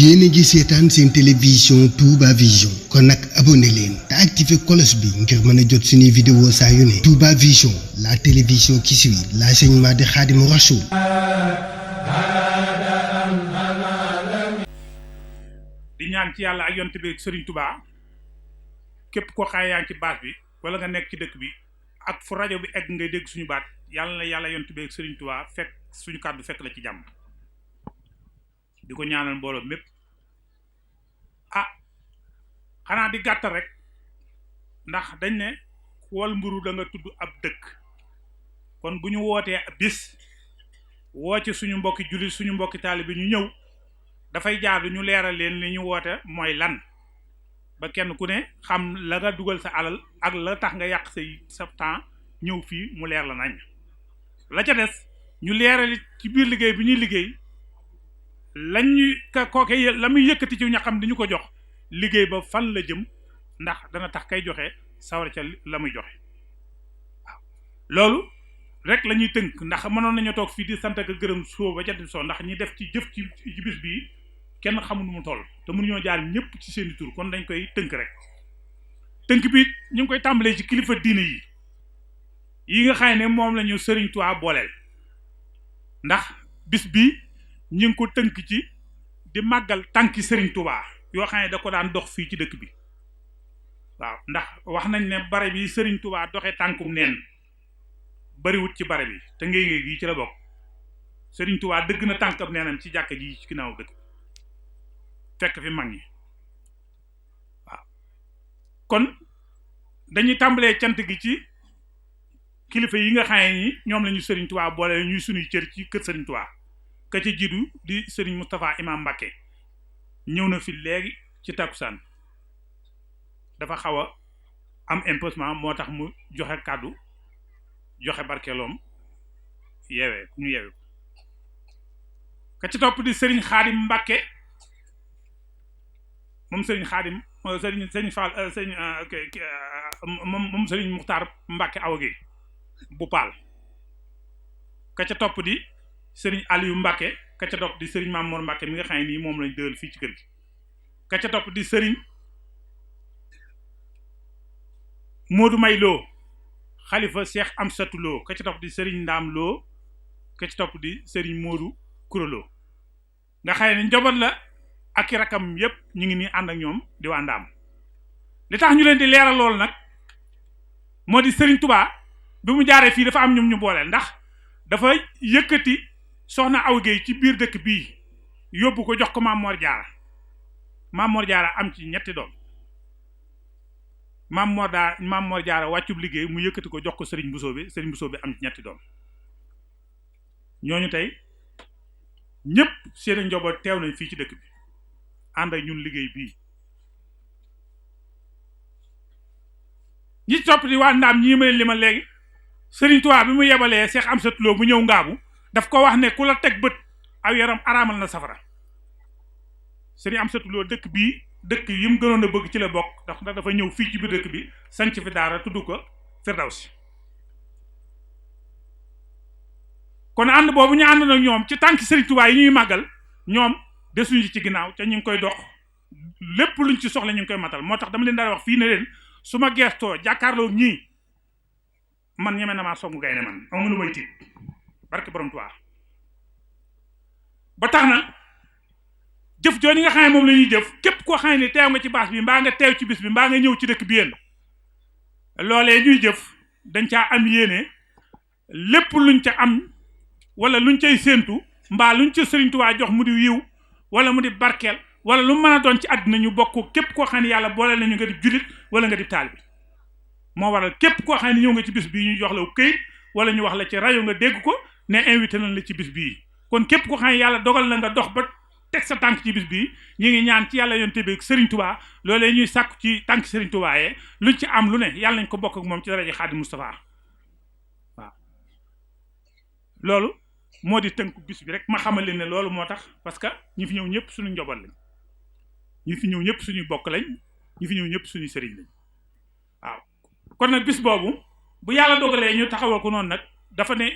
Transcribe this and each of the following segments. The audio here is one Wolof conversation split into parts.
yéen a ngi seetaan seen télévision Touba Vision kon nag abonné leen te activé cloche bi ngir mën a jot suñuy vidéo saa yu ne Touba Vision la télévision qui suit l'enseignement de Khadimou Rassoul. di ñaan ci yàlla ak yonent bi Serigne Touba képp koo xaay yaa ngi ci baat bi wala nga nekk ci dëkk bi ak fu rajo bi egg ngay dégg suñu baat yàlla na yàlla yonent bi Serigne Touba fekk suñu kàddu fekk la ci jàmm di ko ñaanal mbooloo mépp xanaa di gàttal rek ndax dañ ne wal mburu da nga tudd ab dëkk kon bu ñu wootee bis woo ci suñu mbokki jullit suñu mbokki taalibe bi ñu ñëw dafay jaadu ñu leeral leen li ñu woote mooy lan ba kenn ku ne xam la nga dugal sa alal ak la tax nga yàq sa temps ñëw fii mu leer la nañ la ca des ñu leeral ci biir liggéey bi ñuy liggéey lañ ñuy kooke la muy yëkkati ci ñaxam di ñu ko jox liggéey ba fan la jëm ndax dana tax kay joxe sawar ca la muy joxe waaw loolu rek la ñuy tënk ndax mënoon nañu toog fii di sant ak gërëm soo ba jant soo ndax ñi def ci jëf ci bis bii kenn xamul nu mu toll te mënuñoo jaar ñëpp ci seeni tur kon dañ koy tënk rek tënk bi ñu ngi koy tàmbalee ci kilifa diine yi nga xam ne moom la ñu Serigne Touba booleel ndax bis bi ñu ngi ko tënk ci di màggal tànki Serigne Touba yoo xam ne da ko daan dox fii ci dëkk bi waaw ndax wax nañ ne bare bi Serigne Touba doxee tànkum neen bariwut ci bare bi te ngay gi ci la bokk Serigne Touba dëgg na tànkam neenam ci jàkka ji ci ginnaaw dëkk fekk fi mag ñi waaw kon dañuy tàmbalee cant gi ci kilifa yi nga xam ne ni ñoom la ñu Serigne Touba boole ñuy sunuy cër ci kër Serigne Touba ka ca jiitu di Serigne Moustapha Imam Mbacké ñëw na fi léegi ci takkusaan dafa xaw a am imposement moo tax mu joxe kàddu joxe barkeeloom yeewee ku ñu yeewee ka ci topp di Serigne Khadim Mbacké moom Serigne Khadim Serigne Fall moom Serigne Muxtaar Mbacké Awagé bu Paal ka ca topp di Serigne Aliou Mbacké ka ca topp di Serigne Mamour Mbacké mi nga xam ne nii moom lañ dëgal fii ci kër gi ka ca topp di Serigne Modou May Lo xalifa Cheikh Amsatou Lo ka ca topp di Serigne Ndam Lo ka ca topp di Serigne Modou Koura Lo nga xam ne njaboot la ak i rakam yépp ñu ngi nii ànd ak ñoom di waa Ndaam li tax ñu leen di leeral loolu nag moo di Serigne Touba bi mu jaaree fii dafa am ñoom ñu booleel ndax dafa yëkkati soxna Awa Gueye ci biir dëkk bii yóbbu ko jox ko Maam Mor Jaara am ci ñetti doom Maam Mor Jaara wàccub liggéey mu yëkkati ko jox ko Serigne Bousso bi am ci ñetti doom ñooñu tey ñëpp seen njaboot teew nañ fii ci dëkk bi ànd ak ñun liggéey bii ñi topp di waa Ndaam ñii ma leen li ma léegi Serigne Touba bi mu yebalee Cheikh Amsatou Lo mu ñëw ngaabu daf ko wax ne ku la teg bët aw yaram araamal na safara Serigne Amsatou Lo dëkk yi mu gënoon a bëgg ci la bokk ndax dafa ñëw fii ci biir dëkk bi sanc fi daara tudd ko Firdawsi kon ànd boobu ñu ànd nag ñoom ci tànki Serigne Touba yi ñuy màggal ñoom desuñu ci ginnaaw te ñu ngi koy dox lépp luñ ci soxla ñu ngi koy matal moo tax dama leen daal wax fii ne leen su ma geestoo jàkkaarloo ñii man ñeme na maa songu gaynde man amu nu may tiit barke borom Touba ba tax na jëf joo ñi nga xam ne moom la ñuy jëf képp koo xam ne teew nga ci baas bi mbaa nga teew ci bis bi mbaa nga ñëw ci dëkk bi yéen loolee ñuy jëf dañ caa am yéene lépp luñ ca am wala luñ cay séentu mbaa luñ ca Serigne Touba jox mu di yiw wala mu di barkeel wala lu mën a doon ci àddina ñu bokk képp koo xam ne yàlla boole nañu nga di julit wala nga di taalibe moo waral képp koo xam ne ñëw nga ci bis bii ñu jox la këyit wala ñu wax la ci rajo nga dégg ko ne invité nañ la ci bis bii kon képp koo xam ne yàlla dogal na nga dox ba teg sa tànk ci bis bii ñu ngi ñaan ci yàlla yonte bi Serigne Touba loolee ñuy sàkku ci tànk Serigne Touba yee luñ ci am lu ne yàlla nañ ko bokk ak moom ci daraja Xaadim Moustapha waaw loolu moo di tënk bis bi rek ma xamal leen ne loolu moo tax parce que ñi fi ñëw ñëpp suñu njaboot lañ ñi fi ñëw ñëpp suñuy bokk lañ ñi fi ñëw ñëpp suñuy sëriñ lañ waaw kon nag bis boobu bu yàlla dogalee ñu taxawal ko noonu nag dafa ne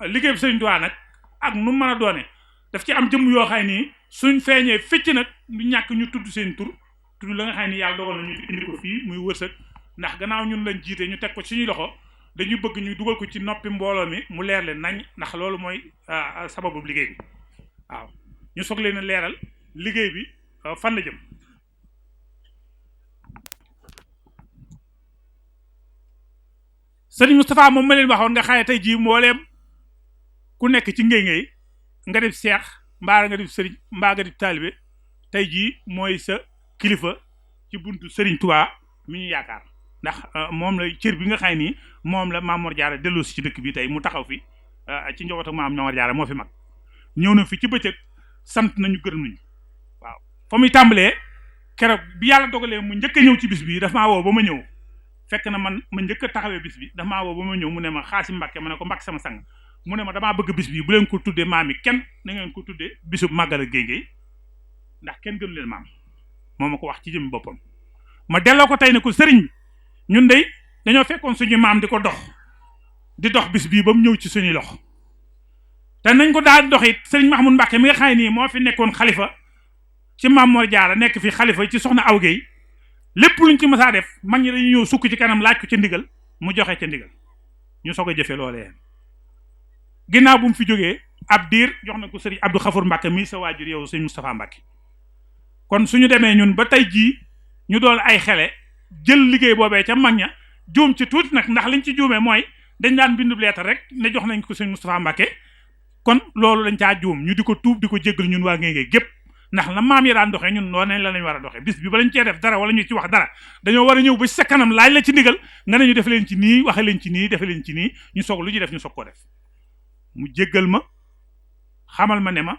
liggéey bi Serigne Touba nag ak nu mën a doone daf ci am jëmm yoo xam ni suñ feeñee ficc nag ñu ñàkk ñu tudd seen tur tudd la nga xam ne yàlla dogal na ñu indi ko fii muy wërsëg ndax gannaaw ñun lañ jiite ñu teg ko suñuy loxo dañu bëgg ñu dugal ko ci noppi mbooloo mi mu leer leen nañ ndax loolu mooy sababu liggéey bi waaw ñu soog leen a leeral liggéey bi fan la jëm. sëriñ Moustapha moom ma leen waxoon nga xaye tey jii mbooleem ku nekk ci ngéy-ngéy nga def seex mbaa nga def sëriñ mbaa nga def taalibe tey jii mooy sa kilifa ci buntu sëriñ Touba mi ñu yaakaar ndax moom la cër bi nga xam nii moom la Maam Mor Jaara delloo si ci dëkk bi tey mu taxaw fi ci njaboot ak Maam Mor Jaara moo fi mag ñëw na fi ci bëccëg sant nañu gërëm nañu waaw fa muy tàmbalee keroog bi yàlla dogalee mu njëkk a ñëw ci bis bi daf maa woo ba ma ñëw fekk na man ma njëkk a taxawee bis bi daf maa woo ba ma ñëw mu ne ma Xaasim Mbàkke ma ne ko Mbàkke sama sang mu ne ma damaa bëgg bis bi bu leen ko tuddee maam yi kenn na ngeen ko tuddee bisub màggal ak géej ndax kenn gënu leen maam moo ma ko wax ci jëmmi boppam ma delloo ko tey ne ko sëriñ bi ñun dey dañoo fekkoon suñu maam di ko dox bis bii ba mu ñëw ci suñuy loxo te nañ ko daal di dox it sëriñ Mahmoud Mbàkke mi nga xam ne nii moo fi nekkoon xalifa ci Maam Mor Jaara nekk fi xalifa ci soxna Aw Géey lépp luñ ci mësaa def mag ñi dañuy ñëw sukk ci kanam laaj ko ca ndigal mu joxe ca ndigal ñu soog a jëfe loolee ginnaaw bu mu fi jógee ab diir jox na ko sëriñ Abdou Xafour Mbàkke mii sa waajur yow sëriñ Moustapha Mbàkke kon suñu demee ñun ba tey jii ñu doon ay xele jël liggéey boobee ca mag ña juum ci tuuti nag ndax liñ ci juumee mooy dañ daan bindu leetar rek ne jox nañ ko sëriñ Moustapha Mbàkke kon loolu dañ caa juum ñu di ko tuub di ko jéggal ñun waa Ngéngéy gépp ndax la maam yi daan doxee ñun noonu la lañ war a doxee bis bi ba lañ cee def dara wala ñu ci wax dara dañoo war a ñëw ba ci sa kanam laaj la ci ndigal nga ne ñu def leen ci nii waxe leen ci nii defe leen ci nii ñu soog lu ñu def ñu soog ko def mu jéggal ma xamal ma ne ma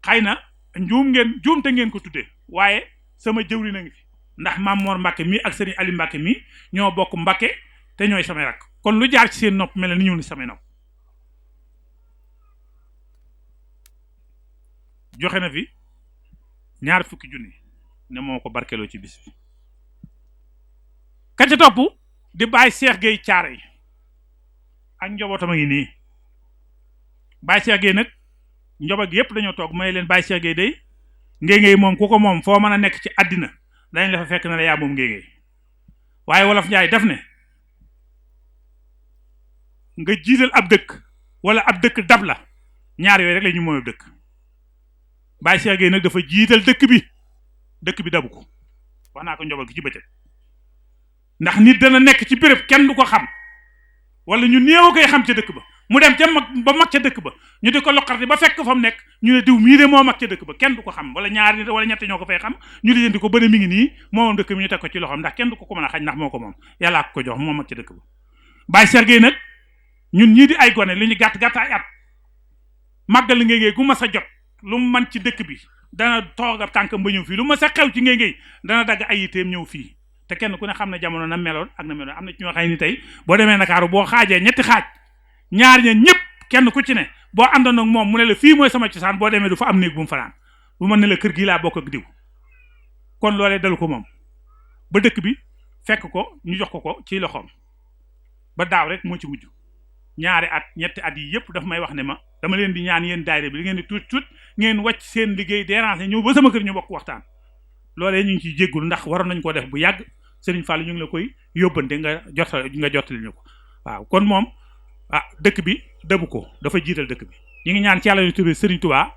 xëy na njuum te ngeen ko tuddee waaye sama jëwri na ngi fi ndax Maam Mor Mbàkke mii ak sëriñ Ali Mbàkke mii ñoo bokk Mbàkke te ñooy samay rakk kon lu jaar ci seen nopp mel ni ñëw ni samay nopp joxe na fi 20 junni ne moo ko barkeloo ci bis bi ka ca topp di bàyyi Cheikh Gueye caare yi ak njabootam a ngi nii bàyyi Cheikh Gueye nag njaboot gi yëpp dañoo toog may leen bàyyi Cheikh Gueye day Ngéngéy moom ku ko moom foo mën a nekk ci àddina dañ la fa fekk na la yaa moom Ngéngéy waaye wolof Njaay def ne nga jiital ab dëkk wala ab dëkk dab la ñaar yooyu rek la ñu moom ab dëkk Baye Cheikh Gueye nag dafa jiital dëkk bi dabu ko wax naa ko njaboot gi ci bëccëg ndax nit dana nekk ci béréb kenn du ko xam wala ñu néew a koy xam ca dëkk ba mu dem ca mag ca dëkk ba ñu di ko loqarti ba fekk fa mu nekk ñu ne diw mii de moo mag ca dëkk ba kenn du ko xam wala ñaari nit wala ñett ñoo ko fay xam ñu di leen di ko bëri mi ngi nii moomam dëkk bi ñu teg ko ci loxoom ndax kenn du ko mën a xañ ndax moo ko moom yàllaa ko jox moo mag ca dëkk ba Baye Cheikh Gueye nag ñun ñii di ay gone li ñu gàtt ay at màggal Ngéngéy gu ma sa jot lu mu man ci dëkk bi dana toog ab tànkam ba ñëw fii lu ma sa xew ci Ngéngéy dana dagg ay yiteem ñëw fii te kenn ku ne xam ne jamono na meloon ak na meloon am na ci ñoo xam ni tey boo demee Ndakaaru boo xaajee ñetti xaaj ñaar ña ñëpp kenn ku ci ne boo àndoon ak moom mu ne la fii mooy sama cosaan boo demee du fa am néeg bu mu fanaan bu mën ne la kër gi laa bokk ak diw kon loolee dalu ko moom ba dëkk bi fekk ko ñu jox ko ci loxoom ba daaw rek moo ci mujj ñaari at ñetti at yi yëpp daf may wax ne ma dama leen di ñaan yéen daayira bi li ngeen di tuut ngeen wàcc seen liggéey déranger ñëw ba sama kër ñu bokk waxtaan loolee ñu ngi ciy jéggul ndax waroon nañ koo def bu yàgg Serigne Fall ñu ngi la koy yóbbante nga jottali ñu ko waaw kon moom dëkk bi dëbu ko dafa jiital dëkk bi ñu ngi ñaan ci yàlla ñu tuddee Serigne Touba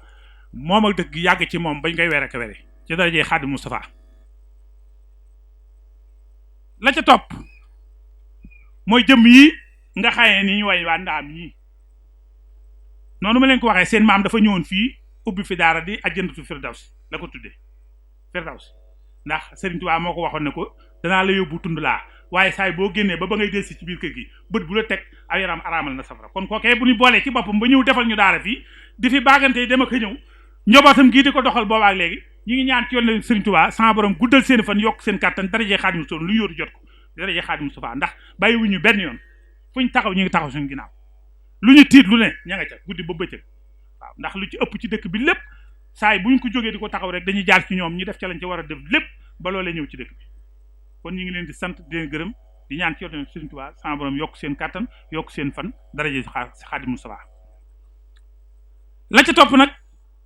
moom ak dëkk gi yàgg ci moom bañ koy were ak were ci darajee Xaadim Moustapha la ca topp mooy jëm yi nga xayee ni ñu way waa ndaam ñii noonu ma leen ko waxee seen maam dafa ñëwoon fii ubbi fi daara di ajjandatu Firdaws la ko tuddee Firdaws ndax Serigne Touba moo ko waxoon ne ko danaa la yóbbu tund laa waaye saay boo génnee ba ngay delsi ci biir kër gi bët bu la teg aw yaram araamal na safara kon kookee bu ñu boolee ci boppam ba ñëw defal ñu daara fii di fi baagante dem ak ñëw njobootam gii di ko doxal boobaak léegi ñu ngi ñaan ci yoon Serigne Touba sama borom guddal seen fan yokk seen kàttan darajee Xaadim Mustafa lu yóotu jot ko darajee Xaadim Mustafa ndax bàyyiwuñu benn yoon fu ñu taxaw ñu ngi taxaw suñu ginnaaw lu ñu tiit lu ne ña nga ca guddi ba bëccëg waaw ndax lu ci ëpp ci dëkk bi lépp saay bu ñu ko jógee di ko taxaw rek dañuy jaar ci ñoom ñu def ca lañ ci war a def lépp ba loolee ñëw ci dëkk bi kon ñu ngi leen di sant di leen gërëm di ñaan ci yoon Serigne Touba sama borom yokk seen kàttan yokk seen fan daraje Xaadim Mustafa la ca topp nag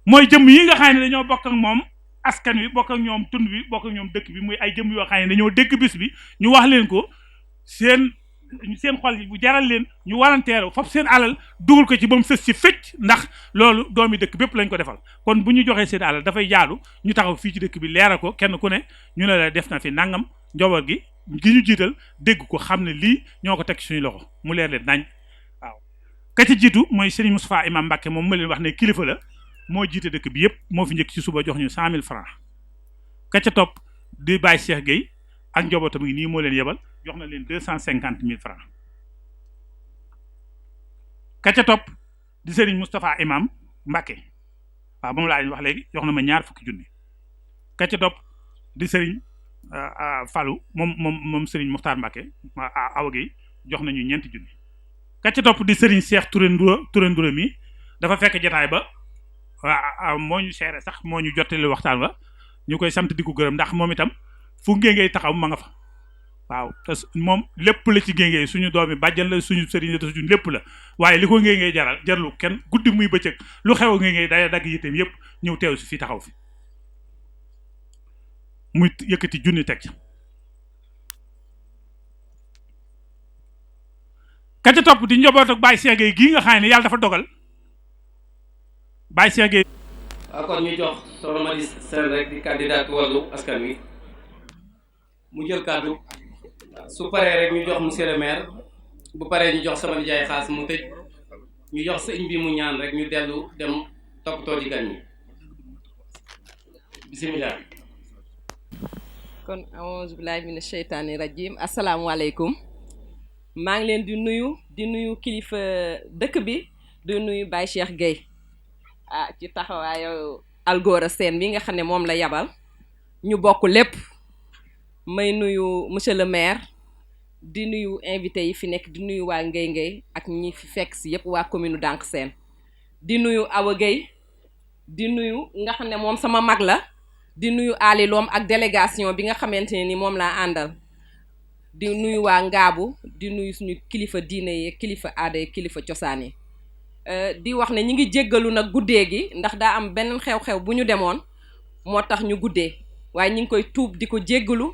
mooy jëmm yi nga xam ne dañoo bokk ak moom askan wi bokk ak ñoom tund bi bokk ak ñoom dëkk bi muy ay jëmm yoo xam ne dañoo dégg bis bi ñu wax leen ko seen xol yi bu jaral leen ñu waranteeru fop seen alal dugal ko ci ba mu sës ci fecc ndax loolu doomi dëkk bépp lañ ko defal kon bu ñu joxee seen alal dafay jaadu ñu taxaw fii ci dëkk bi leeral ko kenn ku ne ñu ne la def na fi nangam njaboot gi ñu jiital dégg ko xam ne lii ñoo ko teg suñu loxo mu leer leen nañ waaw ka ci jiitu mooy Serigne Moustapha Imam Mbacké moom ma leen wax ne kilifa la moo jiite dëkk bi yëpp moo fi njëkk ci suba jox ñu 100 000 francs ka ca topp di Baye Cheikh Gueye ak njabootam ngi nii moo leen yebal jox na leen 250 000 francs ka ca topp di Serigne Moustapha Imam Mbacké waaw moom laa leen wax léegi jox na ma 20 junni ka ca topp di Serigne Fallou moom Serigne Mokhtar Mbacké Awa Gueye jox nañu 4 junni ka ca topp di Serigne Cheikh Touré Ndoura mi dafa fekk jotaay ba waaw moo ñu seere sax moo ñu jottali waxtaan wa ñu koy sant di ko gërëm ndax moom itam fu ngéngéey taxaw ma nga fa waaw te moom lépp la ci ngéngéey suñu doomi bàjjan la suñu sëriñ la te suñu lépp la waaye li ko ngéngéey jarlu kenn guddi muy bëccëg lu xew ngéngéey day dagg yitteem yëpp ñëw teew si fii taxaw fi muy yëkkati junni teg ka ca topp di njaboot ak Baye Cheikh Gueye gii nga xam ne yàlla dafa dogal Baye Cheikh Gueye. waaw kon ñu jox soxna Mati Sène rek di candidat wàllu askan wi mu jël kàddu su paree rek ñu jox monsieur le maire bu paree ñu jox sama nijaay xaas mu tëj ñu jox sëñ bi mu ñaan rek ñu dellu dem toppatoo ji gan ñi bisimilah. kon aouzu billahi mina sheytaani rajim asalaamualeykum maa ngi leen di nuyu kilifa dëkk bi di nuyu Baye Cheikh Gueye ci taxawaayu Algora Sène bi nga xam ne moom la yabal ñu bokk lépp may nuyu monsieur le maire di nuyu invité yi fi nekk di nuyu waa Ngay ak ñi fi fekk si yëpp waa commune Dank Sène di nuyu Awa Gueye di nuyu nga xam ne moom sama mag la di nuyu Ali Lom ak délégation bi nga xamante ne ni moom laa àndal di nuyu waa Ngaabu di nuyu suñu kilifa diine yi kilifa aada yi kilifa cosaan yi di wax ne ñi ngi jéggalu nag guddee gi ndax daa am benn xew-xew bu ñu demoon moo tax ñu guddee waaye ñi ngi koy tuub di ko jéggalu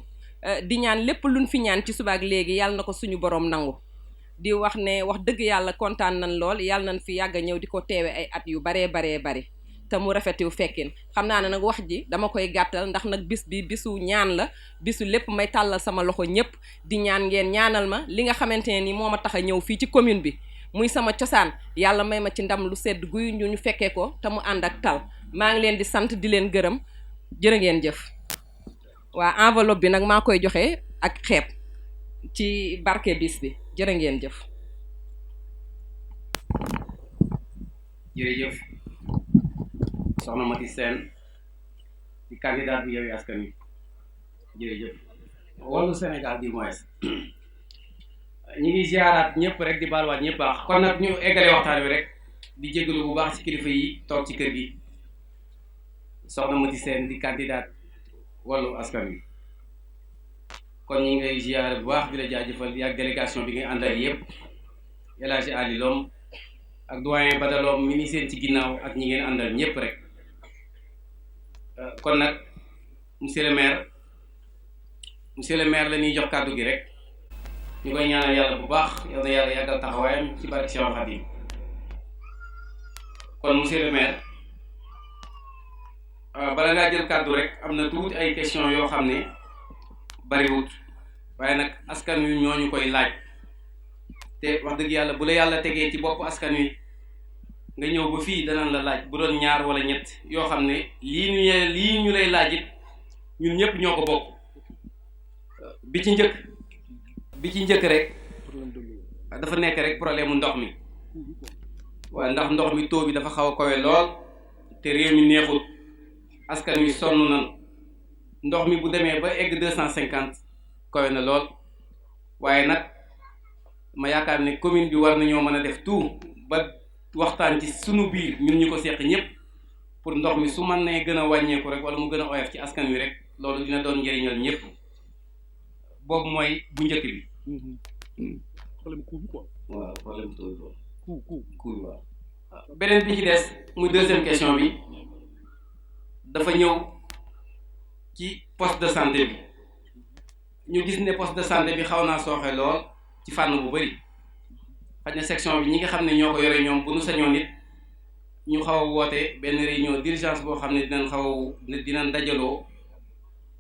di ñaan lépp luñ fi ñaan ci subaak léegi yàlla na ko suñu borom nangu di wax ne wax dëgg yàlla kontaan nañ lool yàlla nañ fi yàgg a ñëw di ko teewe ay at yu baree bari te mu rafetiw fekkin xam naa ne nag wax ji dama koy gàttal ndax nag bis bi bisu ñaan la bisu lépp may tàllal sama loxo ñëpp di ñaan ngeen ñaanal ma li nga xamante ne ni moo ma tax a ñëw fii ci commune bi muy sama cosaan yàlla may ma ci ndam lu sedd guy ñu fekkee ko te mu ànd ak tal maa ngi leen di sant di leen gërëm jërë ngeen jëf waa enveloppe bi nag maa koy joxe ak xeeb ci barke bis bi jërë ngeen jëf. jërëjëf soxna Mati Sène di candidat bi Yewwi Askan Wi jërëjëf Wallu Sénégal du moins ñi ngi ziaraat ñëpp rek di baaluwaat ñëpp baax kon nag ñu eggale waxtaan wi rek di jégalu bu baax ci kilifa yi toog ci kër gi soxna Mati Sène di candidat Wallu Askan Wi kon ñi ngay ziar bu baax di la jaajëfal di ak délégation bi ngay àndal yëpp El Hadji Ali Lom ak doyen Badalom mi ni seen ci ginnaaw ak ñi ngeen àndal ñëpp rek kon nag monsieur le maire la ñuy jox kàddu gi rek ñu koy ñaanal yàlla bu baax yal na yàlla yàggal taxawaayam ci barke Cheikh Khadim kon monsieur le maire bala ngaa jël kàddu rek am na tuuti ay question yoo xam ne bariwut waaye nag askan wi ñoo ñu koy laaj te wax dëgg yàlla bu la yàlla tegee ci bopp askan wi nga ñëw ba fii danañ la laaj bu doon ñaar wala ñett yoo xam ne lii ñu lay laaj it ñun ñëpp ñoo ko bokk bi ci njëkk rek dafa nekk rek problème mu ndox mi waaye ndax ndox mi taux bi dafa xaw a kawe lool te réew mi neexut askan wi sonn nan ndox mi bu demee ba egg 250 kawe na lool waaye nag ma yaakaar ne commune bi war nañoo mën a def tout ba waxtaan ci sunu biir ñun ñu ko seq ñëpp pour ndox mi su mën nee gën a wàññeeku rek wala mu gën a oyof ci askan wi rek loolu dina doon njëriñal ñëpp boobu mooy bu njëkk bi. problème coût bi quoi. waaw problème taux bi coût waaw. beneen bi ci des muy deuxième question bi dafa ñëw ci poste de santé bi ñu gis ne poste de santé bi xaw naa sooxe lool ci fànn bu bari xaj na section bi ñi nga xam ne ñoo ko yore ñoom bu nu sañoon nit ñu xaw a woote benn réunion d'urgence boo xam ne dinañ dajaloo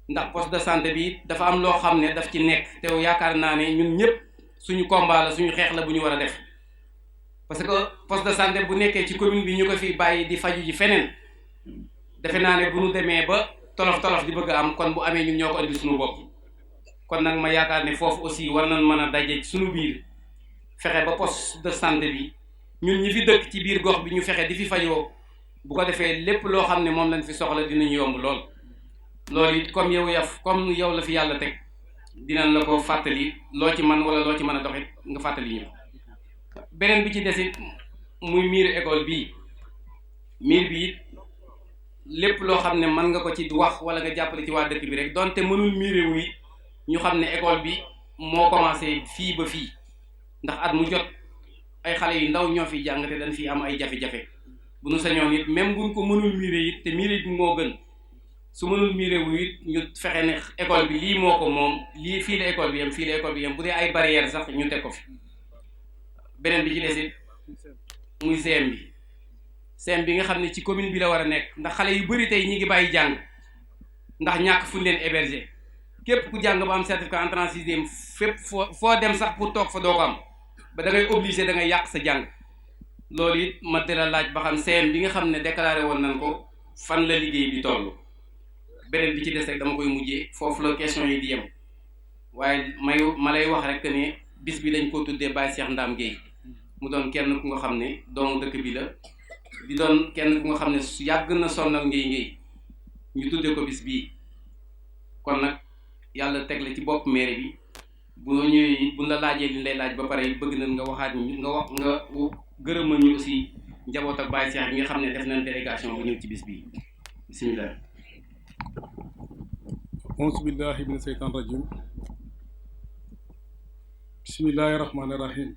ndax poste de santé bi dafa am loo xam ne daf ci nekk te yaakaar naa ne ñun ñëpp suñu combat la suñu xeex la bu ñu war a def parce que poste de santé bu nekkee ci commune bi ñu ko fi bàyyi di faju ji feneen defe naa ne bu ñu demee ba tolof di bëgg a am kon bu amee ñun ñoo ko indi suñu bopp kon nag ma yaakaar ne foofu aussi war nañ mën a daje suñu biir fexe ba poste de santé bi ñun ñi fi dëkk ci biir gox bi ñu fexe di fi fajoo bu ko defee lépp loo xam ne moom lañ fi soxla dinañu yomb lool loolu it comme yow la fi yàlla teg dinañ la ko fàttali loo ci man wala loo ci mën a doxit nga fàttali ñu beneen bi ci desit muy miiru école bii miir bi it lépp loo xam ne mën nga ko ci wax wala nga jàppale ci waa dëkk bi rek donte mënul miirewu yi ñu xam ne école bi moo commencé fii ba fii ndax at mu jot ay xale yu ndaw ñoo fi jàng te dañ fi am ay jafe-jafe bu nu sañoon it même buñ ko mënul miire it te miire bi moo gën su mënul miire wu it ñu fexe ne école bi lii moo ko moom lii fii la école bi yem bu dee ay barrière sax ñu teg ko fi beneen bi ci des it muy CM bi nga xam ne ci commune bi la war a nekk ndax xale yu bari tey ñi ngi bàyyi jàng ndax ñàkk fu ñu leen héberger képp ku jàng ba am certificat entrée en sixième fépp foo dem sax pour toog fa doo ko am ba da ngay obligé da ngay yàq sa jàng loolu it ma di la laaj ba xam CM bi nga xam ne déclaré woon nañ ko fan la liggéey bi toll beneen bi ci des rek dama koy mujjee foofu la question yi di yem waaye ma lay wax rek ne bis bi dañ ko tuddee Baye Cheikh Ndam Gueye mu doon kenn ku nga xam ne doomu dëkk bi la di doon kenn ku nga xam ne yàgg na sonnal ngay ñu tuddee ko bis bii kon nag yàlla teg la ci bopp mairie bi bu ñëwee bu la laajee li lay laaj ba pare bëgg nañ nga waxaat ñu nga gërëmal ñu aussi njaboot ak Baye Cheikh bi nga xam ne def nañ délégation bu ñëw ci bis bii bismillah auzu billahi mina seytaan rajim bismillahi rahmaani rahim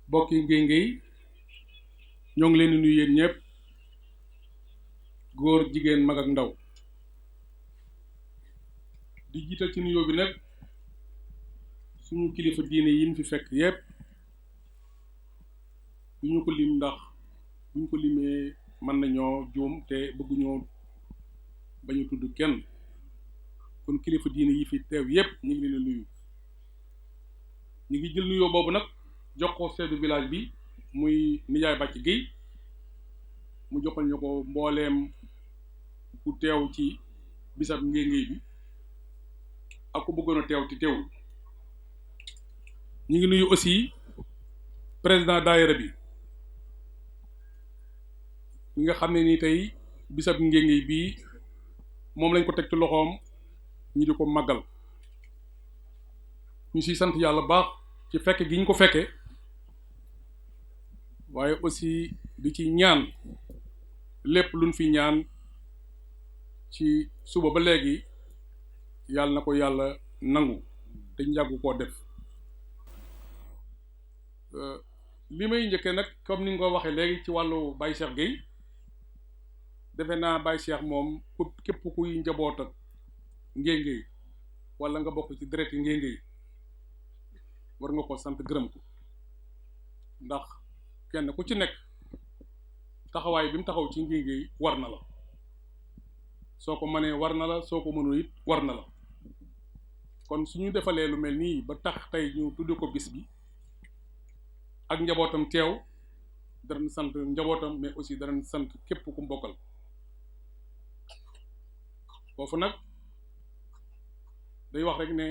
bokki ngéy ñoo ngi leen di nuyu yéen ñëpp góor jigéen mag ak ndaw di jiital ci nuyoo bi nag suñu kilifa diine yi ñu fi fekk yépp duñu ko lim ndax buñ ko limee mën nañoo juum te bëgguñoo bañu tudd kenn kon kilifa diine yi fi teew yépp ñu ngi leen di nuyu ñu ngi jël nuyoo boobu nag jox ko chef de village bi muy nijaay Bàcc Gueye mu joxal ñu ko mbooleem ku teew ci bisab ngéngéy bi ak ku bëggoon a teew te teewul ñu ngi nuyu aussi président daayira bi ñi nga xam ne ni tey bisab ngéngéy bii moom lañ ko teg ci loxoom ñi di ko màggal ñu siy sant yàlla baax ci fekke gi ñu ko fekke waaye aussi di ci ñaan lépp luñ fi ñaan ci suba ba léegi yàlla na ko yàlla nangu te njàggu koo def li may njëkkee nag comme ni nga ko waxee léegi ci wàllu Baye Cheikh Gueye defe naa Baye Cheikh moom képp kuy njaboot ak ngéngéy wala nga bokk ci deret yi ngéngéy war nga ko sant gërëm ko ndax kenn ku ci nekk taxawaay bi mu taxaw ci ngéngéy war na la soo ko mënee war na la soo ko mënul it war na la kon suñu defalee lu mel nii ba tax tey ñu tudd ko bis bi ak njabootam teew danañ sant njabootam mais aussi danañ sant képp ku mbokkal foofu nag day wax rek ne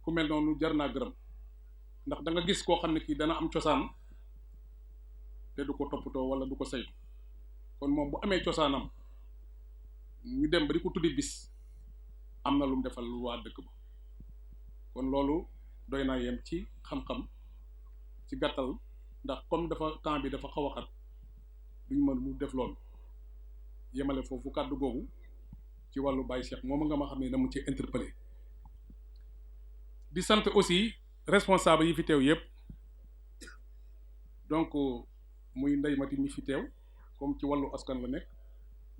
ku mel noonu jar naa gërëm ndax da nga gis koo xam ne kii dana am cosaan te du ko toppatoo wala du ko saytu kon moom bu amee cosaanam ñu dem ba di ko tuddi bis am na lu mu defal waa dëkk ba kon loolu doy naa yem ci xam-xam ci gàttal ndax comme dafa temps bi dafa xaw a xat duñ mën lu def loolu yemale foofu kàddu googu ci wàllu Baye Cheikh moom nga ma xam ne dama ci interpellé di sant aussi responsable yi fi teew yëpp donc muy Ndeye Mati mi fi teew comme ci wàllu askan la nekk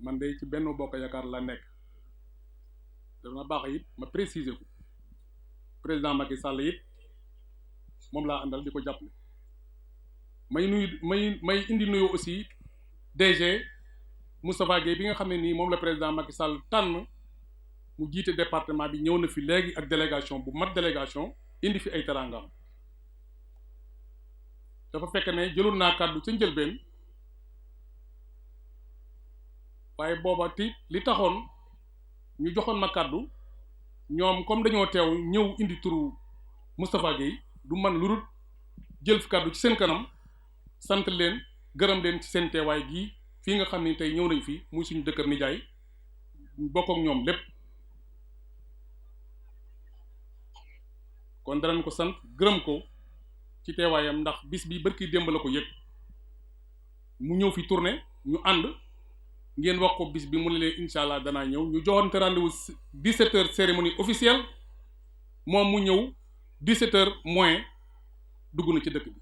man de ci Benno Bokk Yaakaar la nekk dana baax it ma préciser ko président Macky Sall it moom laa àndal di ko jàppale may indi nuyu aussi DG Moustapha Gueye bi nga xam ne nii moom la président Macky Sall tànn mu jiite département bi ñëw na fi léegi ak délégation bu mat délégation indi fi ay teraangam dafa fekk ne jëloon naa kàddu ca njëlbeen waaye booba ti li taxoon ñu joxoon ma kàddu ñoom comme dañoo teew ñëw indi turu Moustapha Gueye du man lu dul jël fi kàddu ci seen kanam sant leen gërëm leen ci seen teewaay gii fii nga xam ne tey ñëw nañ fi muy suñu dëkkër nijaay bokk ak ñoom lépp kon danañ ko sant gërëm ko ci teewaayam ndax bis bi barki démb la ko yëg mu ñëw fi tournée ñu ànd ngeen wax ko bis bi mu ne leen incha allah danaa ñëw ñu joxante rendez-vous 17h cérémonie officielle moom mu ñëw 17h moins dugg na ci dëkk bi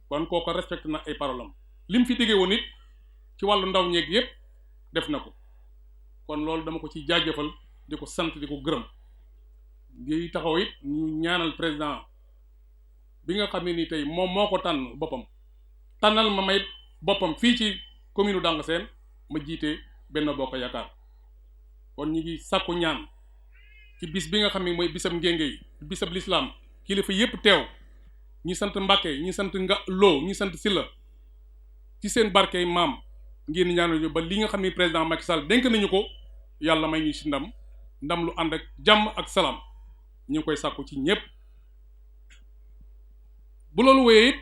kon kooko respecté na ay paroles am li mu fi diggee woon it ci wàllu ndaw ñeeg yépp def na ko kon loolu dama ko ci jaajëfal di ko sant di ko gërëm di taxaw it ñu ñaanal président bi nga xam ne ni tey moom moo ko tànn boppam tànnal ma may boppam fii ci commune Danga Sène ma jiite Benno Bokk Yaakaar kon ñi ngi sàkku ñaan ci bis bi nga xam ne mooy bisam ngéngéy bisab lislaam kilifa yépp teew ñi sant Mbàkke ñi sant nga Lo ñi sant Silla ci seen barkey maam ngeen ñaanal ñu ba li nga xam ne président Macky Sall dénk nañu ko yàlla may ñu ci ndam lu ànd ak jàmm ak salaam ñu ngi koy sàkku ci ñépp bu loolu wéyee it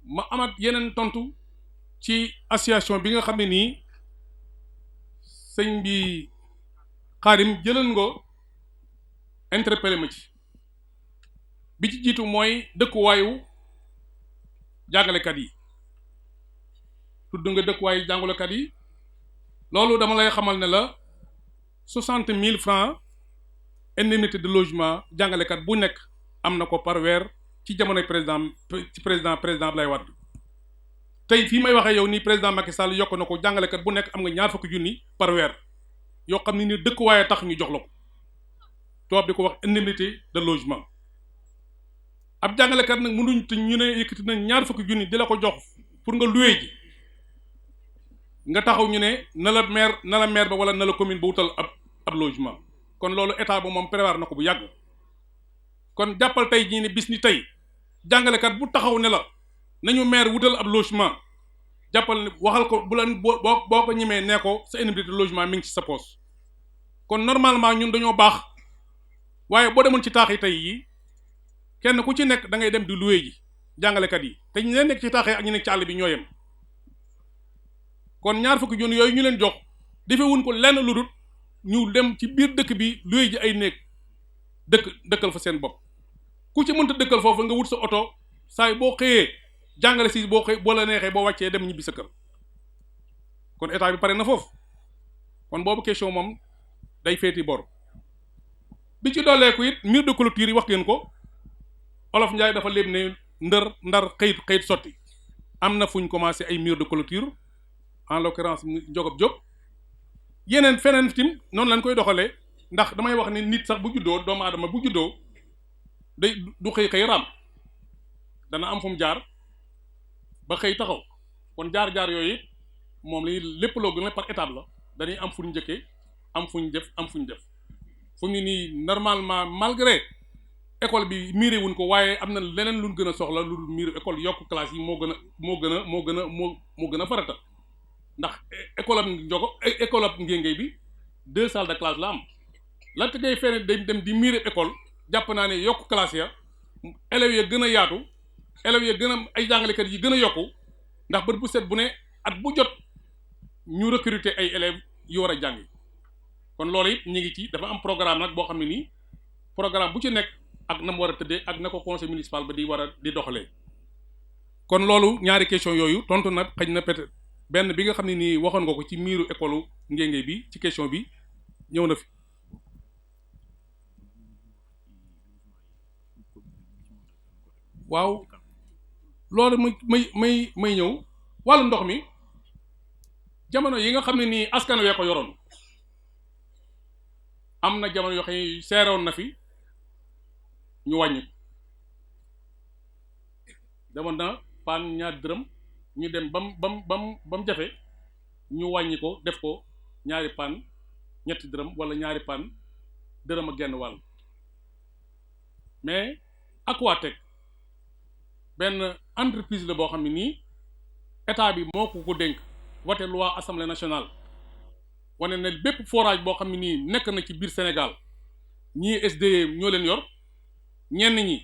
ma amaat yeneen tontu ci association bi nga xam ne nii sëñ bi Xaadim jëlal nga interpellé ma ci bi ci jiitu mooy dëkkuwaayu jàngalekat yi tudd nga dëkkuwaayu jàngalekat yi loolu dama lay xamal ne la 60 000 francs indemnité de logement jàngalekat bu nekk am na ko par weer ci jamonoy président Abdoulaye Wade tey fii may waxee yow nii président Macky Sall yokk na ko jàngalekat bu nekk am nga ñaar fukki junni par weer yoo xam ne ni dëkkuwaay tax ñu jox la ko tubaab di ko wax indemnité de logement ab jàngalekat nag mënuñ te ñu ne yëkkati nañ ñaar fukki junni di la ko jox pour nga loué ji nga taxaw ñu ne na la maire ba wala na la commune ba wutal ab logement kon loolu état ba moom prévoir na ko bu yàgg kon jàppal tey jii ne bis ni tey jàngalekat bu taxaw ne la nañu maire wutal ab logement jàppal ne waxal ko bu la boo ko ñemee nee ko sa indemnité de logement mi ngi ci sa poche kon normalement ñun dañoo baax waaye boo demoon ci taax yi tey yi kenn ku ci nekk da ngay dem di loué ji jàngalekat yi te ñu leen nekk ci taax yi ak ñu nekk ci àll bi ñoo yem kon ñaar fukki junni yooyu ñu leen jox defewuñ ko lenn lu dul ñu dem ci biir dëkk bi loué ji ay néeg dëkkal fa seen bopp ku ci mënta dëkkal foofu nga wut sa oto saay boo xëyee jàngale si boo la neexee boo wàccee dem ñibbi sa kër kon état bi pare na foofu kon boobu question moom day féeti bor bi ci dooleeku it mur de clôture yi wax ngeen ko Olof Njaay dafa léeb ne ndar xëyit sotti am na fu ñu commencé ay mur de clôture en l'occurrence Njogob Diop yeneen feneen tim noonu lañ koy doxalee ndax damay wax ni nit sax bu juddoo doomu aadama bu juddoo day du xëy raam dana am fu mu jaar ba xëy taxaw kon jaar-jaar yooyu moom li lépp loo gën a par étape la dañuy am fu ñu njëkkee am fu ñu def fu ñu nii normalement malgré école bi miiré wuñ ko waaye am na leneen luñ gën a soxla lu miir école yokk classe yi moo gën a farata ndax école ab ngéngéy bi 2 salles de classe la am la te ngay fene dem di miiré école jàpp naa ne yokk classe ya élèves ya gën a yaatu élèves ya gën a ay jàngalekat yi gën a yokku ndax bët bu set bu ne at bu jot ñu recruter ay élèves yu war a jàngi kon loolu it ñu ngi ci dafa am programme nag boo xam ne nii programme bu ci nekk ak na mu war a tëddee ak na ko conseil municipal ba di war a di doxalee kon loolu ñaari question yooyu tontu nag xëy na peut-être benn bi nga xam ne nii waxoon nga ko ci miiru école ngéngéy bi ci question bi ñëw na fi loolu may ñëw wàllu ndox mi jamono yi nga xam ne nii askan wee ko yoroon am na jamono yoo xam ne seeroon na fi ñu wàññi demoon na paan ñaar dërëm ñu dem bam jafe ñu wàññi ko def ko ñaari paan ñetti dërëm wala ñaari paan dërëm ak genn wàll mais Aquatech benn entreprise la boo xam ne nii état bi moo ko dénk voté loi assemblée nationale wane ne bépp forage boo xam ne nii nekk na ci biir Sénégal ñii SDE ñoo leen yor ñenn ñi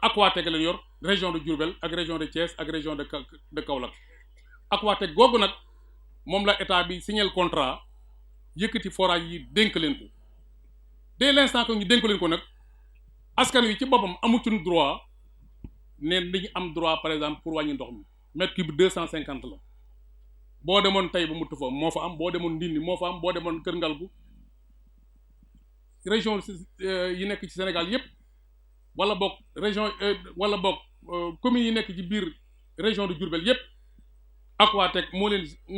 Aquatech leen yor région de Diourbel ak région de Thiès ak région de Kaolack Aquatech googu nag moom la état bi signé contrat yëkkati forage yi dénk leen ko dès l'instant que ñu dénk leen ko nag askan wi ci boppam amutuñu droit ne dañu am droit par exemple pour wàññi ndox mi mètre cube 250 la boo demoon tey ba mutu fa moo fa am boo demoon Ndindi moo fa am boo demoon Kër Ngalgu région yi nekk ci Sénégal yépp wala boog région wala boog communes yi nekk ci biir région de Diourbel yépp Aquatech moo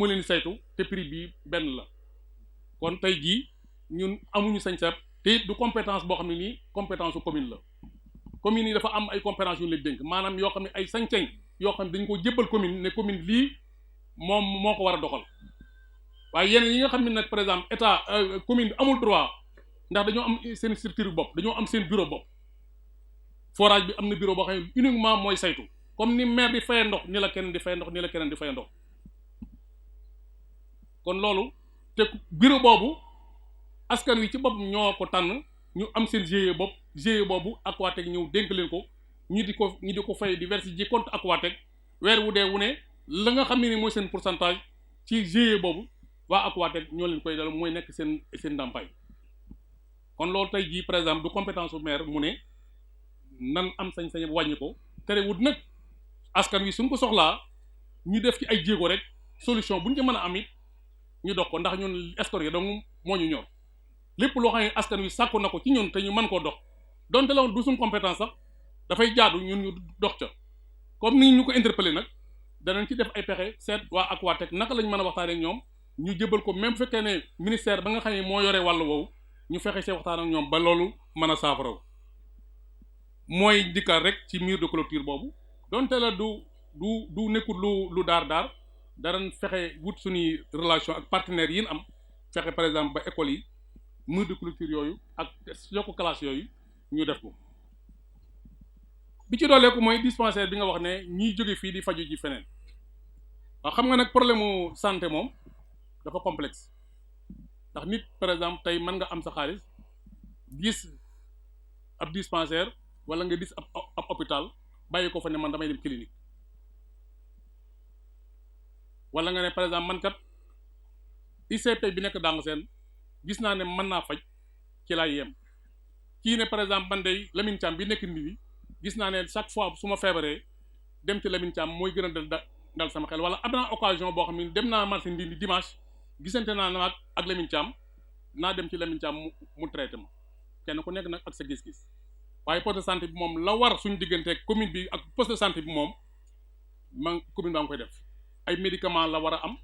leen saytu te prix bi benn la kon tey jii ñun amuñu sañ-sañ te du compétence boo xam ne nii compétence su commune la commune yi dafa am ay compétence yu leen dénk maanaam yoo xam ne ay sañ-sañ yoo xam ne dañu ko jébbal commune ne commune lii moom moo ko war a doxal waaye yeneen yi nga xam ne nag par exemple état commune bi amul droit ndax dañoo am seen structure bopp dañoo am seen bureau bopp forage bi am na bureau boo xam ne uniquement mooy saytu comme ni maire di faye ndox ni la keneen di faye ndox ni la keneen di faye ndox kon loolu te bureau boobu askan wi ci bopp ñoo ko tànn ñu am seen GIE bopp GIE boobu Aquatech ñëw dénk leen ko ñu di ko fay di verser ji compte Aquatech weer wu dee wu ne la nga xam ne ni mooy seen pourcentage ci GIE boobu waa Aquatech ñoo leen koy dal mooy nekk seen ndàmpaay kon loolu tey jii par exemple du compétence su maire mu ne nan am sañ-sañ wàññi ko terewut nag askan wi suñ ko soxlaa ñu def ci ay jéego rek solution bu ñu ci mën a am it ñu dox ko ndax ñun escroc yi donc moo ñu ñor lépp loo xam ne askan wi sàkku na ko ci ñun te ñu mën koo dox donte la woon du suñ compétence sax dafay jaadu ñun ñu dox ca comme ni ñu ko interpellé nag danañ ci def ay pexe seet waa Aquatech naka lañ mën a waxtaanee ak ñoom ñu jébal ko même fekkee ne ministère ba nga xam ne moo yore wàllu woowu ñu fexe see waxtaan ak ñoom ba loolu mën a saafaraw mooy dikkaat rek ci mur de clôture boobu donte la du nekkul lu daar darañ fexe wut suñuy relation ak partenaires yi ñu am fexe par exemple ba écoles yi mur de clôture yooyu ak yokk classe yooyu ñu def ko bi ci dooleeku mooy dispensaire bi nga wax ne ñiy jóge fii di faju ji feneen waaw xam nga nag problème mu santé moom dafa complexe ndax nit par exemple tey mën nga am sa xaalis gis ab dispensaire wala nga gis ab hôpital bàyyi ko fa ne man damay dem clinique wala nga ne par exemple man kat ICP bi nekk dàng seen gis naa ne mën naa faj ci laay yem kii ne par exemple man day Lamine Thiam bi nekk Ndindi gis naa ne chaque fois su ma feebaree dem ci Lamine Thiam mooy gën a dal sama xel wala am naa occasion boo xam ne dem naa marché Ndindi dimanche gisante naa nag ak Lamine Thiam naa dem ci Lamine Thiam mu traité ma kenn ku nekk nag ak sa gis-gis waaye poste de santé bi moom la war suñu digganteeg commune bi ak poste de santé bi moom commune baa ngi koy def ay médicaments la war a am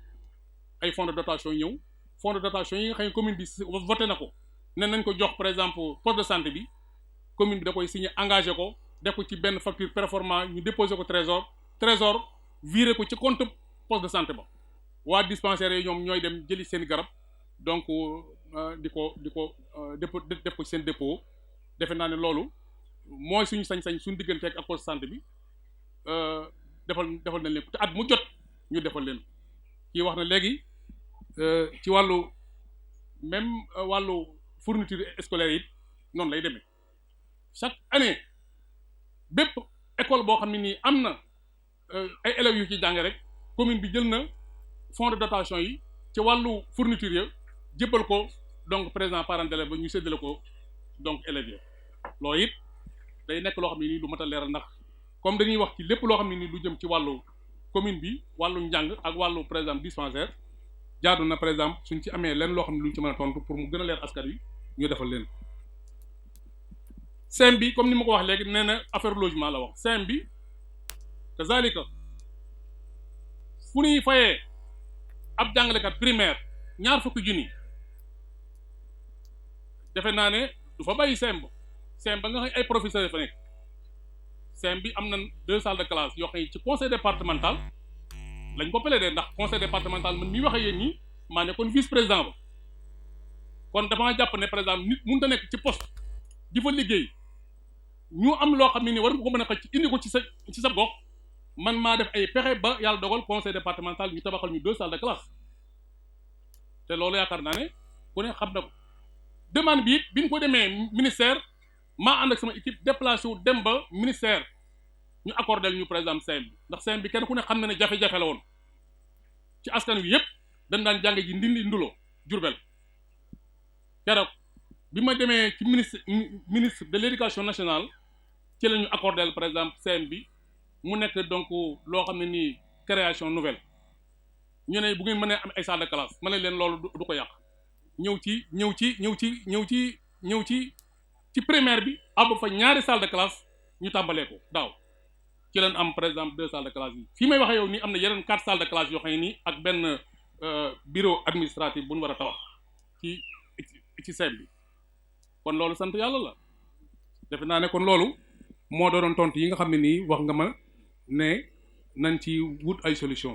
ay fonds de dotation ñëw fonds de dotation yi nga xam ne commune bi voté na ko ne nañ ko jox par exemple poste de santé bi commune bi da koy signé engagé ko def ko ci benn facture performant ñu déposé ko trésor viré ko ci compte poste de santé ba waa dispensaire yi ñoom ñooy dem jëli seen garab donc def ko seen dépôt defe naa ne loolu mooy suñu sañ-sañ suñu digganteeg ak poste de santé bi defal nañ leen ko te at mu jot ñu defal leen kii wax na léegi ci wàllu même wàllu fourniture scolaire yi noonu lay demee chaque année bépp école boo xam ne nii am na ay élèves yu ci jàng rek commune bi jël na fonds de dotation yi ci wàllu fourniture ya jébbal ko donc président parent d'élève ba ñu séddale ko donc élèves ya loolu it day nekk loo xam ne nii lu mat a leeral ndax comme dañuy wax ci lépp loo xam ne nii lu jëm ci wàllu commune bi wàllu njàng ak wàllu par exemple dispensaire jaadu na par exemple suñ ci amee leen loo xam ne lu ñu ci mën a tontu pour mu gën a leer askan wi ñu defal leen CEM bi comme ni ma ko wax léegi nee na affaire logement la wax CEM bi kazalika fu ñuy fayee ab jàngalekat primaire ñaar fukki junni defe naa ne du fa bàyyi semb ba nga xam ay professeurs fa nekk semb bi am na 2 salles de classe yoo xam ne ci conseil départemental lañ ko plaidé ndax conseil départemental man mi wax ak yéen ñi maa nekkoon vice président ba kon damaa jàpp ne par exemple nit mënut a nekk ci poste di fa liggéey ñu am loo xam ne ni war nga ko mën a xëcc indi ko ci sa gox man maa def ay pexe ba yàlla dogal conseil départemental ñu tabaxal ñu 2 salles de classe te loolu yaakaar naa ne ku ne xam na ko demande bi it bi ñu ko demee ministère maa ànd ak sama équipe déplacé wu dem ba ministère ñu accordé ñu par exemple CEM bi ndax CEM bi kenn ku ne xam na ne jafe-jafe la woon ci askan wi yëpp dañ daan jànge ji ndindi nduloo Jurbel keroog bi ma demee ci ministre de l'éducation nationale ci la ñu accordé par exemple CEM bi mu nekk donc loo xam ne nii création nouvelle ñu ne bu ngeen mënee am ay salle de classe ma ne leen loolu du ko yàq ñëw ci primaire bi ab fa ñaari salle de classe ñu tàmbalee ko daaw ci leen am par exemple 2 salles de classe yi fii may waxee yow nii am na yeneen 4 salles de classe yoo xam ne nii ak benn bureau administratif bu ñu war a tabax ci CEM bi kon loolu sant yàlla la defe naa ne kon loolu moo doon tontu yi nga xam ne nii wax nga ma ne nañ ci wut ay solution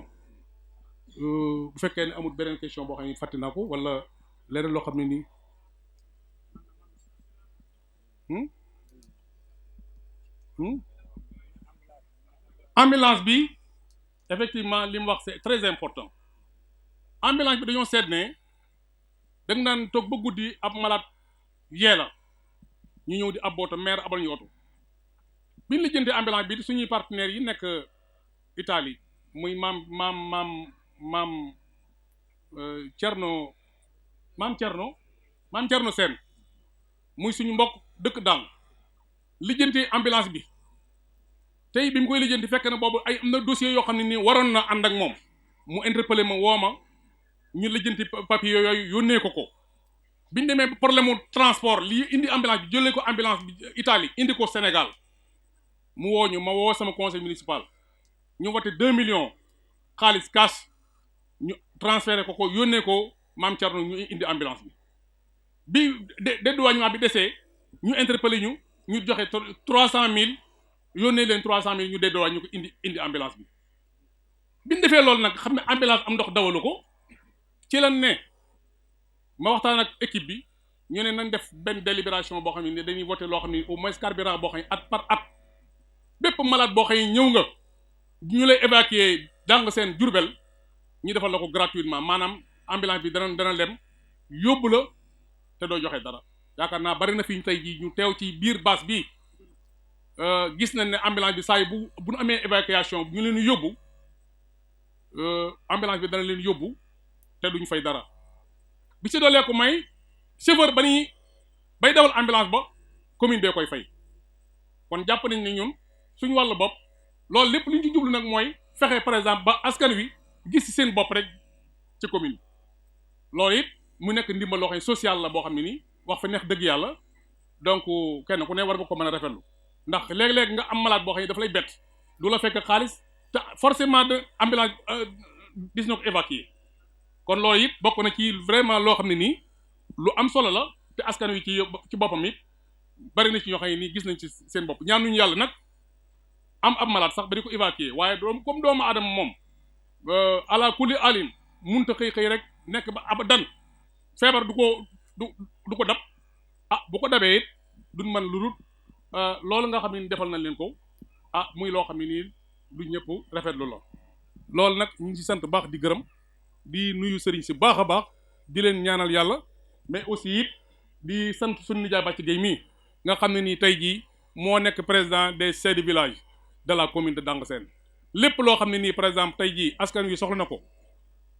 bu fekkee ne amul beneen question boo xam ne fàtte naa ko wala leneen loo xam ne nii ambulance bi effectivement li mu wax c'est très important ambulance bi dañoo seet ne da nga naan toog ba guddi ab malade yee la ñu ñëw di ab oto maire abal ñu oto bi ñu lijjantee ambulance bi suñuy partenaires yi nekk Italie muy maam Thierno Sène muy suñu mbokk dëkk daal lijjantee ambulance bi tey bi mu koy lijjanti fekk na boobu am na dossier yoo xam ne nii waroon na ànd ak moom mu interpellé ma woo ma ñu lijjanti papier yooyu yónnee ko bi ñu demee problème mu transport lii indi ambulance bi jëlee ko ambulance bi Italie indi ko Sénégal mu woo ñu ma woo sama conseil municipal ñu voté 2 millions xaalis cash ñu transféré ko yónnee ko maam Thierno ñu indi ambulance bi dédouanement bi desee ñu interpellé ñu joxe 300 000 yónnee leen 300 000 ñu dédouané ñu ko indi ambulance bi ñu defee loolu nag xam ne ambulance am ndox dawalu ko ci lan ne ma waxtaan ak équipe bi ñu ne nañ def benn délibération boo xam ne dañuy voté loo xam ne au moins carburant boo xam ne at par at bépp malade boo xam ne ñëw nga ñu lay évacuer dàng seen Jurbel ñu defal la ko gratuitement maanaam ambulance bi dana dem yóbbu la te doo joxe dara yaakaar naa bari na fi ñu tey jii ñu teew ci biir base bi gis nañ ne ambulance bi saa yi bu ñu amee évacuation ñu leen yóbbu ambulance bi dana leen yóbbu te duñ fay dara bi ci doolee ko may chauffeur bay dawal ambulance ba commune bee koy fay kon jàpp nañ ne ñun suñu wàllu bopp loolu lépp li ñu ci jublu nag mooy fexe par exemple ba askan wi gis ci seen bopp rek ci commune loolu it mu nekk ndimbal loo xam ne social la boo xam ne nii wax fa neex dëgg yàlla donc kenn ku ne war nga ko mën a rafetlu ndax léeg-léeg nga am malade boo xam ne dafa lay bett du la fekk xaalis te forcément de ambulance dis na ko évacuer kon loolu it bokk na ci vraiment loo xam ne nii lu am solo la te askan wi ci boppam it bari na ci ñoo xam ne nii gis nañ ci seen bopp ñaanuñu yàlla nag am ab malade sax ba di ko évacuer waaye comme doomu aadama moom ala kulli alim munta xëy rek nekk ba abadan feebar du ko dab bu ko dabee it duñ mën lu dul loolu nga xam ne ni defal nañ leen ko muy loo xam ne nii lu ñëpp rafetlu la loolu nag ñu ngi ci sant baax di gërëm di nuyu sëriñ si baax a baax di leen ñaanal yàlla mais aussi it di sant suñu nijaay Bàcc Gueye mii nga xam ne nii tey jii moo nekk président des chefs de village de la commune de Dàng Sène lépp loo xam ne nii par exemple tey jii askan wi soxla na ko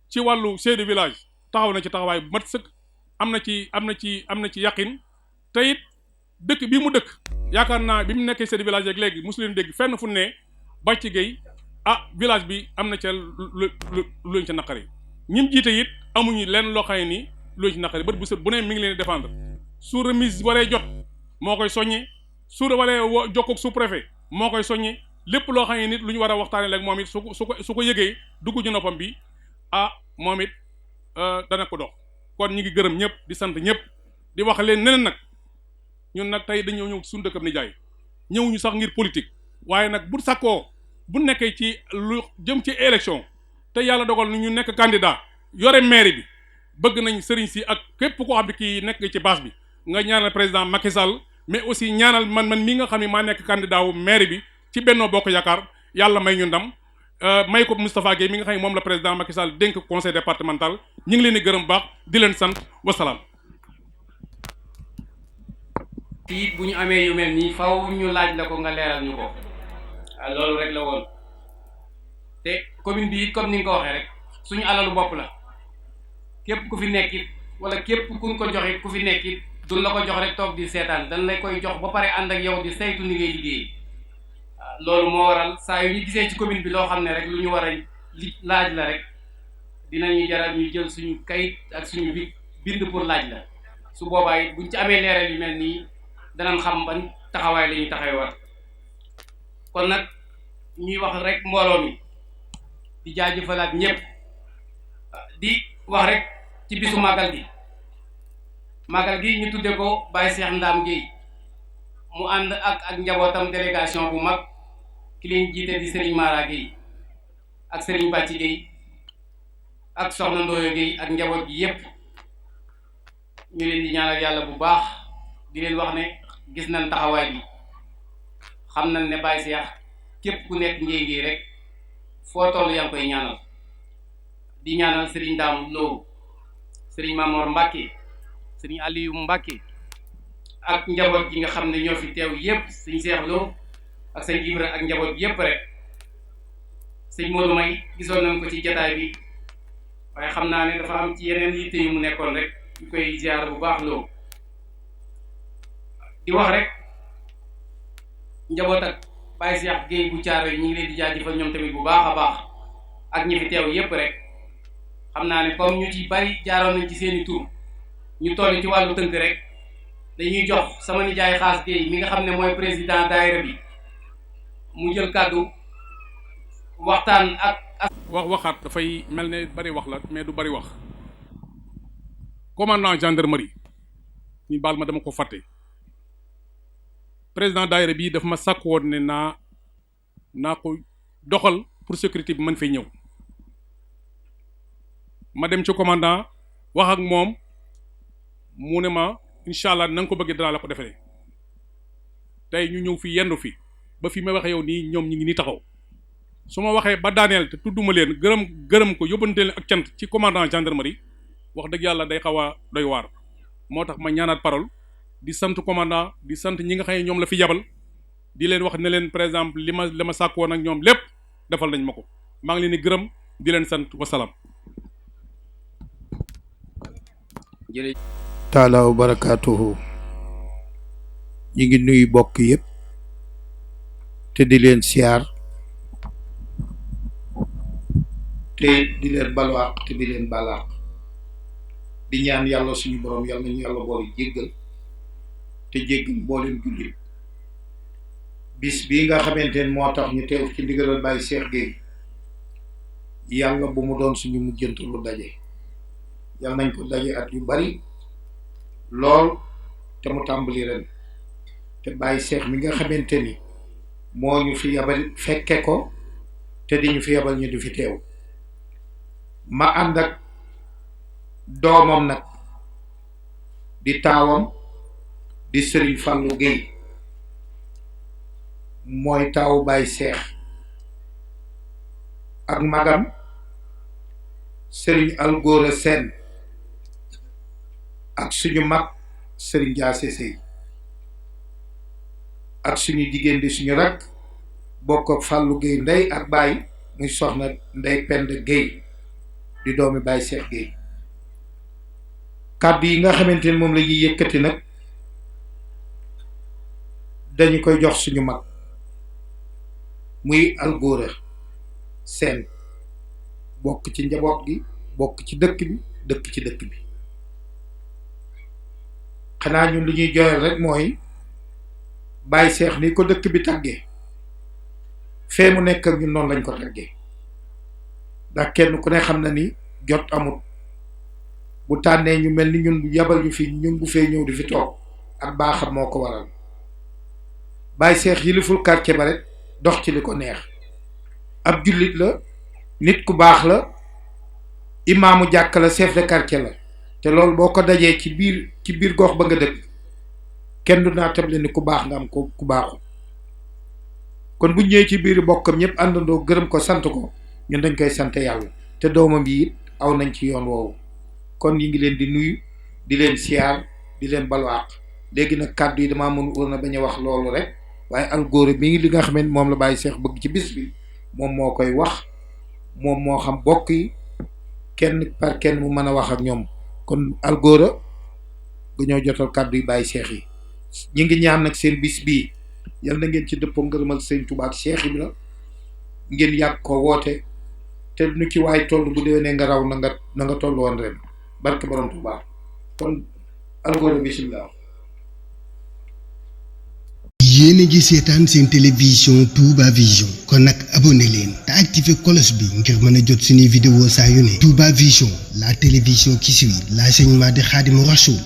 ci wàllu chef de village taxaw na ci taxawaay bu mat sëkk am na ci yaqin te it dëkk bii mu dëkk yaakaar naa bi mu nekkee chef de village ak léegi mosu leen dégg fenn fu ne Bàcc Gueye village bi am na ca luñ ca naqari ñim jiite it amuñu lenn loo xam ne nii luñ ci naqari bët bu sët bu ne mi ngi leen di défendre su remise waree jot moo koy soññe su waree jokkoog sous préfet moo koy soññe lépp loo xam ne nit lu ñu war a waxtaanee rek moom it su ko yëgee dugg ci noppam bi moom it dana ko dox. kon ñu ngi gërëm ñëpp di sant ñëpp di wax leen neneen nag ñun nag tey dañoo ñëw suñu dëkkam nijaay ñëwuñu sax ngir politique waaye nag bu sakkoo bu nekkee ci lu jëm ci élection te yàlla dogal ñu nekk candidat yore mairie bi bëgg nañ sëriñ si ak képp koo xam ne kii nekk ci base bi nga ñaanal président Macky Sall mais aussi ñaanal man mi nga xam ne maa nekk candidat wu mairie bi ci Benno Bokk Yaakaar yàlla may ñu ndam may ko Moustapha Guèye mi nga xam ne moom la président Macky Sall dénk conseil départemental ñu ngi leen di gërëm baax di leen sant wasalaam. fii bu ñu amee yu mel nii faw ñu laaj la ko nga leeral ñu ko loolu rek la woon te commune bi it comme ni nga ko waxee rek suñu alalu bopp la képp ku fi nekkit wala képp kuñ ko joxit ku fi nekkit duñ la ko jox rek toog di seetaan dañ lay koy jox ba pare ànd ak yow di saytu ni ngay liggéey loolu moo waral saa yu ñu gisee ci commune bi loo xam ne rek lu ñu war a laaj la rek dinañu jaral ñu jël suñu kayit ak suñu bind pour laaj la su boobaa it buñ ci amee leeral yu mel nii danañ xam ban taxawaay la ñuy taxawaat kon nag ñuy wax rek mbooloo mi di jaajëfalaat ñëpp di wax rek ci bisu màggal gi ñu tudde ko Baye Cheikh Ndam Guèye mu ànd ak njabootam délégation bu mag ki leen jiite di Serigne Mara Guèye ak Serigne Bàcci Guèye ak Soxna Ndoyo Guèye ak njaboot gi yépp ñu leen di ñaanal yàlla bu baax di leen wax ne gis nañ taxawaay bi xam nañ ne Baye Cheikh képp ku nekk Nguéye rek foo toll yaa ngi koy ñaanal di ñaanal Serigne Dame Lo Serigne Mamor Mbacke Serigne Aliou Mbacke ak njaboot gi nga xam ne ñoo fi teew yépp Serigne Cheikh Lo ak Serigne Ibra ak njaboot yépp rek Serigne Modou May gisoon nañ ko ci jataay bi waaye xam naa ne dafa am ci yeneen yitte yu mu nekkoon rek ñu koy ziar bu baax loo di wax rek njaboot ak Baye Cheikh Guèye bu caaro yi ñu ngi leen di jaajëfal ñoom tamit bu baax a baax ak ñi fi teew yépp rek xam naa ne comme ñu ci bari jaaroon nañ ci seeni tur ñu toll ci wàllu tënk rek dañuy jox sama nijaay Xaas Guèye mi nga xam ne mooy président daayira bi mu jël kàddu waxtaan ak waxaat dafay mel ne bari wax la mais du bari wax commandant gendarmerie ñu baal ma dama ko fàtte président daayira bii daf ma sàkk woon ne naa ko doxal pour sécurité bi mën fay ñëw ma dem ci commandant wax ak moom mu ne ma incha allah na nga ko bëggee danaa la ko defee tey ñu ñëw fi yendu fi ba fi may waxe yow nii ñoom ñu ngi nii taxaw su ma waxee ba daaneel te tudduma leen gërëm ko yóbbante leen ak cant ci commandant gendarmerie wax dëgg yàlla day xaw a doy waar moo tax ma ñaanaat parole di sant commandant di sant ñi nga xam ne ñoom la fi yabal di leen wax ne leen par exemple li ma sàkk woon ak ñoom lépp defal nañ ma ko maa ngi leen di gërëm di leen sant wasalaam. taala wa barakaatuhu ñi ngi nuyu bokk yëpp te di leen siyaar te di leen balwaaq te di leen balaaq di ñaan yàlla suñu borom yàlla nañu yàlla boole jéggal te jéggal mbooleem jullit bis bii nga xamante ne moo tax ñu teew ci ndigalal Baye Cheikh Guèye yàlla bu mu doon suñu mujjantalu daje yàlla nañ ko daje at yu bari lool te mu tàmbali ren te Baye Cheikh mi nga xamante ni moo ñu fi yabal fekke ko te di ñu fi yabal ñu di fi teew ma ànd ak doomam nag di taawam di Serigne Fallou Guèye mooy taawu Baye Cheikh ak magam Serigne Algora Sène ak suñu mag Serigne Diassé Sey ak suñu jigéen di suñu rakk bokk ak Fallou Guèye ndey ak baay muy soxna Ndey Pend Guèye di doomi Baye Cheikh Guèye kàddu yi nga xamante ne moom la ñuy yëkkati nag dañu koy jox suñu mag muy Algora Sène bokk ci njaboot gi bokk ci dëkk bi dëkk ci dëkk bi xanaa ñun li ñuy joyal rek mooy Baye Cheikh ni ko dëkk bi tàggee fee mu nekk ak ñun noonu lañ ko taggee ndax kenn ku ne xam na ni jot amut bu tànnee ñu mel ni ñun bu yabal ñu fi ñun bu fee ñëw di fi toog ak baaxam moo ko waral Baye Cheikh yiliful quartier ba rek dox ci li ko neex ab jullit la nit ku baax la imaamu jàkk la chef de quartier la te loolu boo ko dajee ci biir gox ba nga dëkk kenn du naa table ni ku baax nga am ko ku baaxul kon bu ñëwee ci biir bokkam ñëpp àndandoo gërëm ko sant ko ñun dañ koy sant yàlla te doomam yi it aw nañ ci yoon woowu kon ñu ngi leen di nuyu di leen siyaar di leen balu àq léegi nag kàddu yi damaa mënu na bañ a wax loolu rek waaye algóore mi ngi li nga xam ne moom la Baye Cheikh bëgg ci bis bi moom moo koy wax moom moo xam bokk yi kenn par kenn mu mën a wax ak ñoom kon algóora nga ñoo jotal kàddu yi Baye Cheikh yi ñi ngi ñaan nag seen bis bii yal na ngeen ci dëppoo ngërëmal Sëñ Tuubaa ak Cheikh Ibra ngeen yàgg ko woote te nu ci waay toll bu déwénee nga raw na nga toll woon ren barke borom Tuubaa kon algóora bismillah. yéen a ngi seetaan seen télévision Touba Vision kon nag abonné leen te activé cloche bi ngir mën a jot suñuy vidéo saa yu ne Touba Vision la télévision qui suit l'enseignement de Khadimou Rassoul.